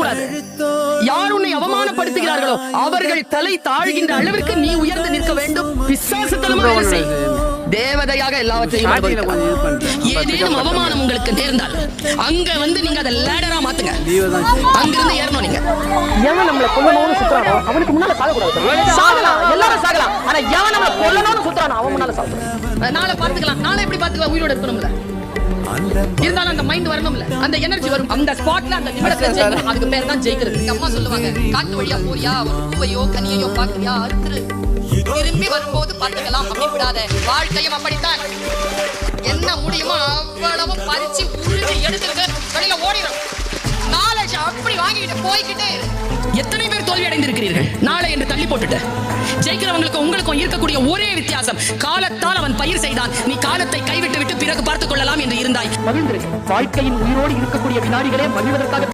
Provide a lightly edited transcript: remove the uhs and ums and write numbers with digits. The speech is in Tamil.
கூடாது. யார் உன்னை அவமானப்படுத்துகிறார்களோ அவர்கள் தலை தாழ்கின்ற அளவிற்கு நீ உயர்ந்து நிற்க வேண்டும். விசுவாசத்தனமாக செய். தேவதையாக எல்லாவற்றையும் ஏதேனும் அவமானம் உங்களுக்கு நேர்ந்தால் அங்க வந்து நீங்க அதை லேடரா மாத்துங்க. அங்கிருந்து ஏறணும். நீங்க எவன் நம்மளை கொல்லணும்னு சுத்துறானோ அவனுக்கு முன்னால சாகக்கூடாது. சாகலாம், எல்லாரும் சாகலாம். ஆனா எவன் நம்மளை கொல்லணும்னு சுத்துறானோ அவன் முன்னால சாகக்கூடாது. நாளை பார்த்துக்கலாம். நாளை எப்படி பார்த்துக்கலாம்? உயிரோட இருக்கணும்ல, இருந்தாலும் அந்த மைண்ட் வரணும்ல, அந்த எனர்ஜி வரும். அந்த ஸ்பாட்ல அந்த நிமிடத்துல ஜெயிக்கணும். அதுக்கு பேர் தான் ஜெயிக்கிறது. அம்மா சொல்லுவாங்க, காட்டு வழியா போறியா, ஒரு பூவையோ கனியையோ பாக்குறியா, அறுத்துரு, திரும்பி வரும்போது பார்த்துக்கலாம், அப்படி விடாத. வாழ்க்கையும் அப்படித்தான். என்ன முடியுமோ அவ்வளவு பறிச்சு உருளி எடுத்துட்டு வெளியில ஓடிடும். நாலேஜ் அப்படி வாங்கிட்டு போய்கிட்டே. எத்தனை பேர் தோல்வி அடைந்திருக்கிறீர்கள்? நாளை என்று தள்ளி போட்டுட்டு ஜெயிக்கிறவங்களுக்கு உங்களுக்கும் இருக்கக்கூடிய ஒரே வித்தியாசம், காலத்தால் அவன் பயிர் செய்தான், நீ காலத்தை கைவிட்டு விட்டு பிறகு பார்த்துக் கொள்ளலாம் என்று இருந்தாய். மகிழ்ந்திருக்கு. வாழ்க்கையின் உயிரோடு இருக்கக்கூடிய வினாடிகளே மகிழ்வதற்காக